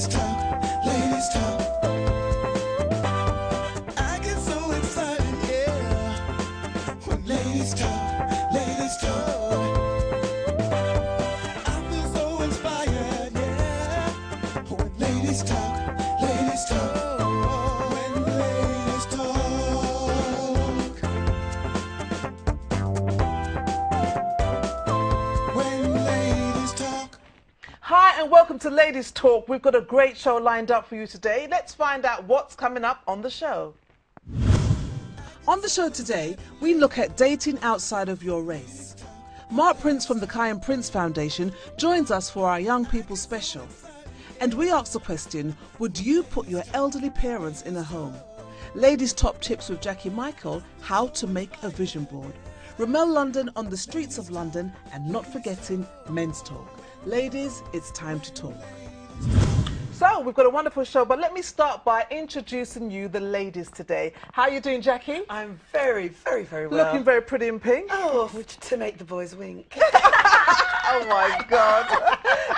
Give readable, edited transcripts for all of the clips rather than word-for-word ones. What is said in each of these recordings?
ladies talk, ladies talk. I get so excited, yeah, when ladies talk, ladies talk. I feel so inspired, yeah, when ladies talk, ladies talk. When ladies talk. When ladies talk. Hi and welcome to Ladies Talk. We've got a great show lined up for you today. Let's find out what's coming up on the show. On the show today, we look at dating outside of your race. Mark Prince from the Kai and Prince Foundation joins us for our Young People special. And we ask the question, would you put your elderly parents in a home? Ladies Top Tips with Jackie Michael, how to make a vision board. Ramel London on the streets of London, and not forgetting Men's Talk. Ladies, it's time to talk. So, we've got a wonderful show, but let me start by introducing you the ladies today. How are you doing, Jackie? I'm very, very, very well. Looking very pretty in pink. Oh, to make the boys wink. Oh my God.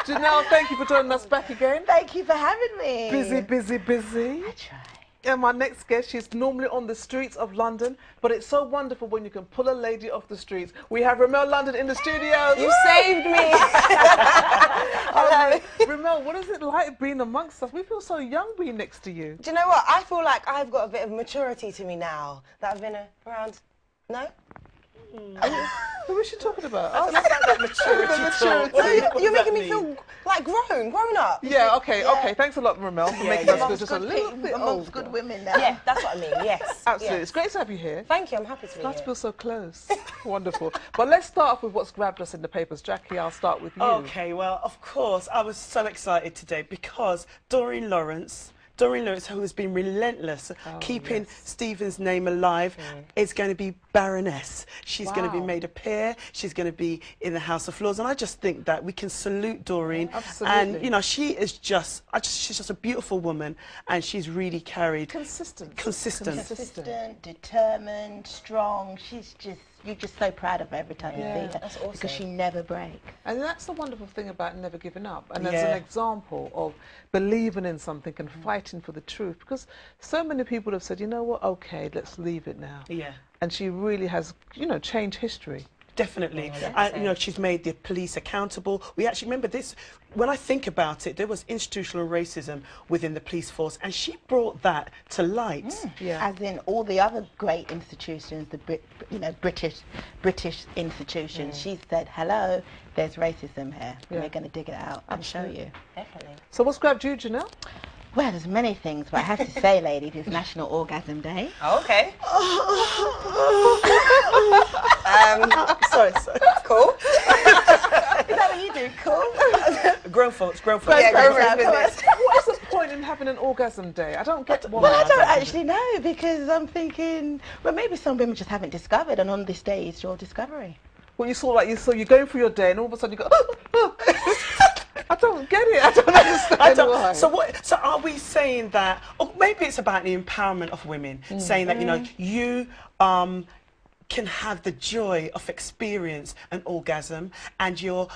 Janelle, thank you for joining us back again. Thank you for having me. Busy, busy, busy. I try. And my next guest, she's normally on the streets of London, but it's so wonderful when you can pull a lady off the streets. We have Ramel London in the studio. You saved me. Ramel, what is it like being amongst us? We feel so young being next to you. Do you know what? I feel like I've got a bit of maturity to me now that I've been around. No? Who is she talking about? I don't know about that maturity. Maturity. You're making me feel like grown up. Yeah, okay. Thanks a lot, Ramel, for making us feel just a little bit amongst older. good women now. Yeah, that's what I mean, yes. Absolutely. Yes. It's great to have you here. Thank you, I'm happy to be Nice to here. feel so close. Wonderful. But let's start off with what's grabbed us in the papers. Jackie, I'll start with you. Okay, well, of course, I was so excited today because Doreen Lawrence, who has been relentless keeping Stephen's name alive, is going to be Baroness. She's going to be made a peer. She's going to be in the House of Lords, and I just think that we can salute Doreen. Absolutely. And you know, she is just, she's just a beautiful woman, and she's really carried. Consistent, determined, strong. You're just so proud of her every time you see her. That's awesome. Because she never breaks. And that's the wonderful thing about never giving up. And as an example of believing in something and fighting for the truth. Because so many people have said, you know what, okay, let's leave it now. Yeah. And she really has, you know, changed history. Definitely. You know, she's made the police accountable. We actually remember this, when I think about it, there was institutional racism within the police force, and she brought that to light. As in all the other great institutions, the British institutions. She said, hello, there's racism here. We're going to dig it out and show you. Definitely. So what's grabbed you, Janelle? Well, there's many things, but I have to say, ladies, it's National Orgasm Day. Okay. Sorry. Cool. Is that what you do? Cool. Grown folks. Yeah, What is the point in having an orgasm day? I don't get why. Well, I don't actually know, because I'm thinking, well, maybe some women just haven't discovered, and on this day it's your discovery. Well, you're going through your day, and all of a sudden you go, I don't get it. I don't understand why. So are we saying that, or maybe it's about the empowerment of women, saying that, you know, you can have the joy of experience an orgasm, and you're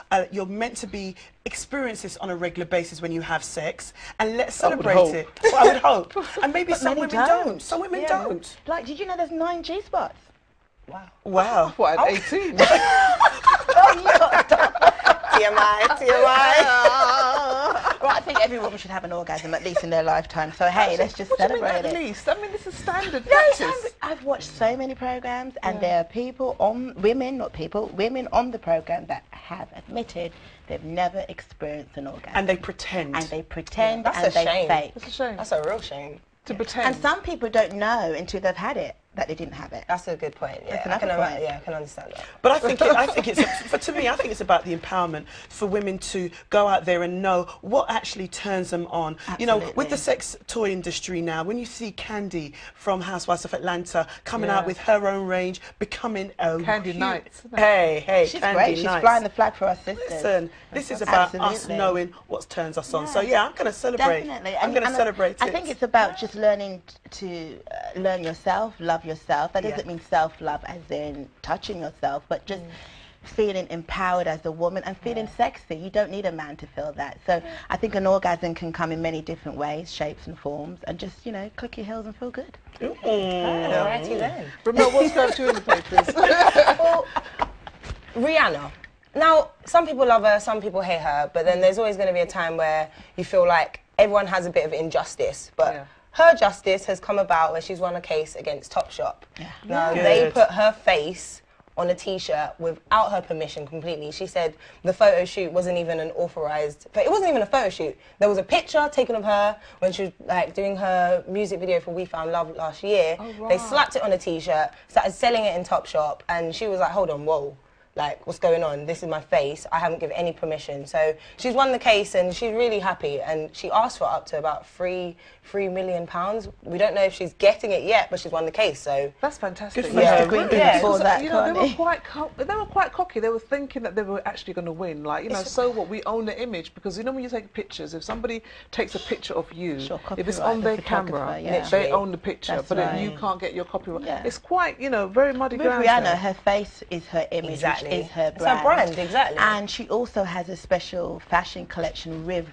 meant to be experience this on a regular basis when you have sex, and let's celebrate it. Well, I would hope. And maybe some many women don't. Some women don't. Like, did you know there's 9 G-spots? Wow. What, at 18? TMI. Well, I think every woman should have an orgasm at least in their lifetime. So hey, let's just celebrate At it. least. I mean, this is standard No, practice. I've watched so many programs, and there are people women on the program that have admitted they've never experienced an orgasm. And they pretend. And they pretend, That's and a they shame. fake. It's a shame. That's a real shame. To pretend. And some people don't know until they've had it that they didn't have it. That's a good point. Yeah, That's another point. I can understand that. But I think to me, I think it's about the empowerment for women to go out there and know what actually turns them on. Absolutely. You know, with the sex toy industry now, when you see Candy from Housewives of Atlanta coming out with her own range, becoming a Candy Nights. Hey, She's Candy great. She's Nights. flying the flag for our sisters. Listen, this is about us Absolutely. knowing what turns us on. So yeah, I'm going to celebrate. Definitely. I'm going to celebrate it. I think it's about just learning to learn yourself, love yourself. That doesn't mean self-love as in touching yourself, but just feeling empowered as a woman and feeling sexy. You don't need a man to feel that. So I think an orgasm can come in many different ways, shapes and forms, and just, you know, click your heels and feel good. Alrighty then. Remember what's going to in the papers? Well, Rihanna. Now, some people love her, some people hate her, but then there's always going to be a time where you feel like everyone has a bit of injustice. But her justice has come about when she's won a case against Topshop. Now, they put her face on a T-shirt without her permission completely. She said the photo shoot wasn't even an authorised... It wasn't even a photo shoot. There was a picture taken of her when she was like doing her music video for We Found Love last year. They slapped it on a T-shirt, started selling it in Topshop, and she was like, hold on, whoa. Like, what's going on? This is my face. I haven't given any permission. So she's won the case and she's really happy. And she asked for up to about £3 million. We don't know if she's getting it yet, but she's won the case. So that's fantastic. Good for her. Because, you know, they were quite cocky. They were thinking that they were actually going to win. Like, you know, so what? We own the image, because you know when you take pictures, if somebody takes a picture of you, if it's on their camera, they own the picture, but you can't get your copyright. It's quite, you know, very muddy ground. With Rihanna, her face is her image. Exactly. Is her brand. It's her brand, exactly. And she also has a special fashion collection, River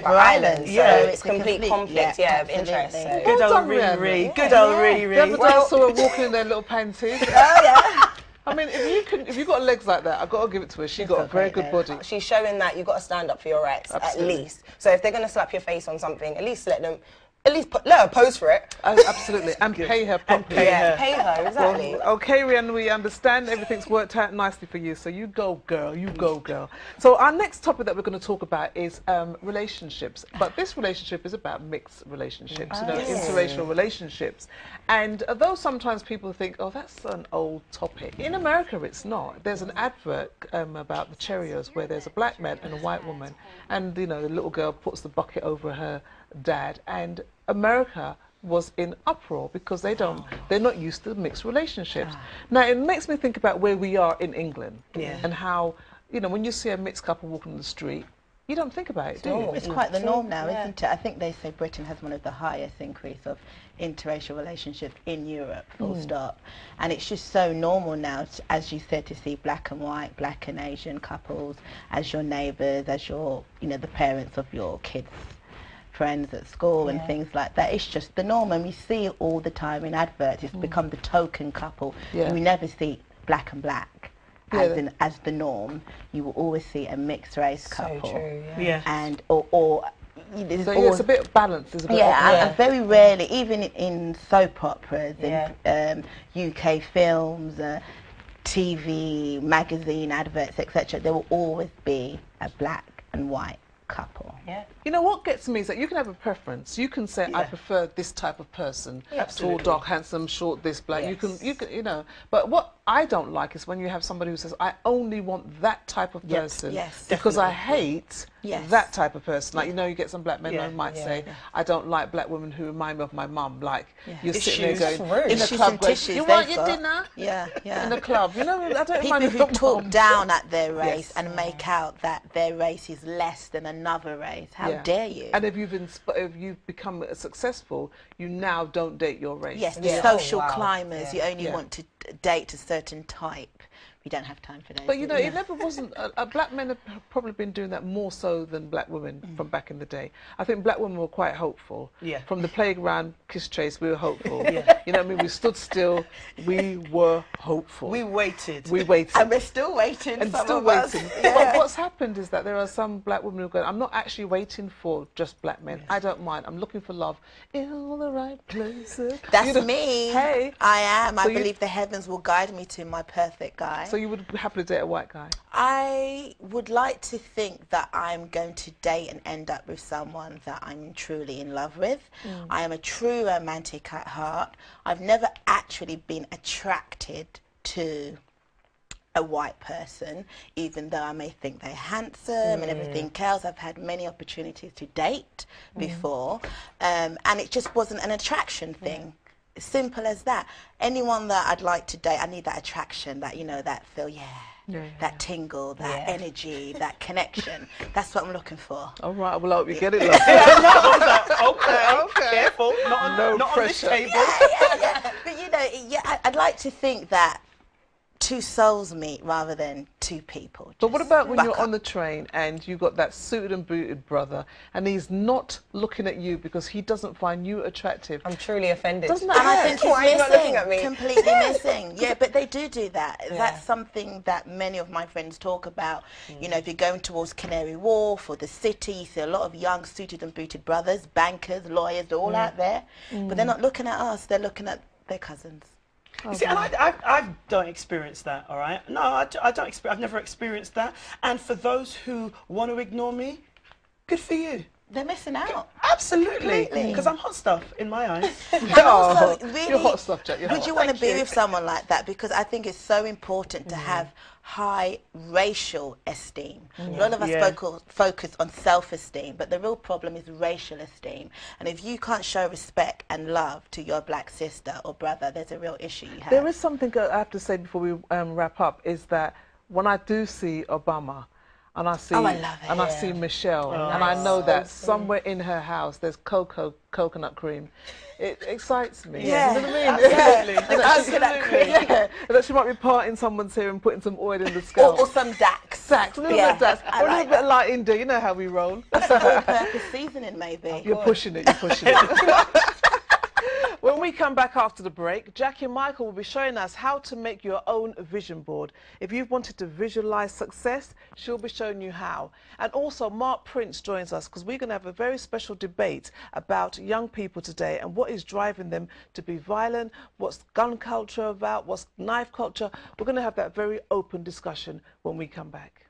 Island. So yeah, it's complete conflict, of interest. So. Good old Riri. Good old Riri. The other day I saw her walking in their little panties. I mean, if you got legs like that, I've got to give it to her. She got a very good body. She's showing that you've got to stand up for your rights, at least. So if they're going to slap your face on something, at least let her pose for it. Absolutely, and pay her properly. Pay her, exactly. Well, okay, Rihanna, we understand everything's worked out nicely for you, so you go, girl, you go, girl. So our next topic that we're going to talk about is relationships, but this relationship is about mixed relationships, you know, interracial relationships. And although sometimes people think, oh, that's an old topic, in America it's not. There's an advert about the Cheerios where there's a black man and a white woman, and, you know, the little girl puts the bucket over her dad, and America was in uproar because they're not used to mixed relationships. Now it makes me think about where we are in England and how, you know, when you see a mixed couple walking on the street, you don't think about it, do you? It's quite the norm now, isn't it? I think they say Britain has one of the highest increase of interracial relationships in Europe, full stop. And it's just so normal now, as you said, to see black and white, black and Asian couples as your neighbours, as your, you know, the parents of your kids' friends at school and things like that. It's just the norm, and we see it all the time in adverts. It's become the token couple. And we never see black and black as the norm. You will always see a mixed race couple. So true, and it's a bit of balance, isn't it? And very rarely, even in soap operas, in UK films, TV, magazine adverts, etc., there will always be a black and white couple. You know what gets me is that you can have a preference. You can say I prefer this type of person, tall, dark, handsome, short, this, black. You can, you know. But what I don't like is when you have somebody who says I only want that type of person because I hate that type of person. Like, you know, you get some black men who might say I don't like black women who remind me of my mum. Like you're sitting there going in the club going, you want your dinner? In the club, you know. I don't People who talk down at their race and make out that their race is less than another race. How dare you? And if you've become successful, you now don't date your race. Yes, the social climbers. You only want to date a certain type. We don't have time for those. But you know, it never wasn't. Black men have probably been doing that more so than black women from back in the day. I think black women were quite hopeful. From the playground kiss chase, we were hopeful. You know what I mean? We stood still. We were hopeful. We waited. We waited. And we're still waiting. And still waiting. But what's happened is that there are some black women who go, I'm not actually waiting for just black men. I don't mind. I'm looking for love in all the right places. That's me. Hey. I am. I believe the heavens will guide me to my perfect guy. So you would happily date a white guy? I would like to think that I'm going to date and end up with someone that I'm truly in love with. I am a true romantic at heart. I've never actually been attracted to a white person, even though I may think they're handsome and everything else. I've had many opportunities to date before, and it just wasn't an attraction thing. Simple as that. Anyone that I'd like to date, I need that attraction, that, you know, that feel, that tingle, that energy, that connection. That's what I'm looking for. All right, well, I hope you get it, love. Okay. Careful, not on this table. But you know, I'd like to think that two souls meet rather than two people. But what just about when buck you're up. on the train and you've got that suited and booted brother and he's not looking at you because he doesn't find you attractive? I'm truly offended. Doesn't that And I hurt? think Why are you not looking at me? completely missing. Yeah, but they do that. Yeah. That's something that many of my friends talk about. You know, if you're going towards Canary Wharf or the city, you see a lot of young suited and booted brothers, bankers, lawyers, they're all out there. But they're not looking at us, they're looking at their cousins. You see, and I don't experience that, all right? No, I don't. I've never experienced that. And for those who want to ignore me, good for you. They're missing out. Absolutely, Completely. because I'm hot stuff in my eyes. And also, You're hot stuff, Jack. You're would hot. you want to Thank be you. with someone like that? Because I think it's so important to have high racial esteem. A lot of us Yeah. focus on self-esteem, but the real problem is racial esteem. And if you can't show respect and love to your black sister or brother, there's a real issue you have. There is something I have to say before we wrap up, is that when I do see Obama, and I see, I love it. and I see Michelle, and I know that somewhere in her house there's coconut cream. It excites me. Yeah, You know what I mean? absolutely. And that she- Absolutely. yeah, and that she might be parting someone's hair and putting some oil in the scalp. or some Dax. Sax, a little Yeah, bit of Dax, I or a like little bit of light India. You know how we roll. All-purpose seasoning, maybe. You're pushing it. You're pushing it. When we come back after the break, Jackie and Michael will be showing us how to make your own vision board. If you've wanted to visualize success, she'll be showing you how. And also, Mark Prince joins us because we're going to have a very special debate about young people today and what is driving them to be violent, what's gun culture about, what's knife culture. We're going to have that very open discussion when we come back.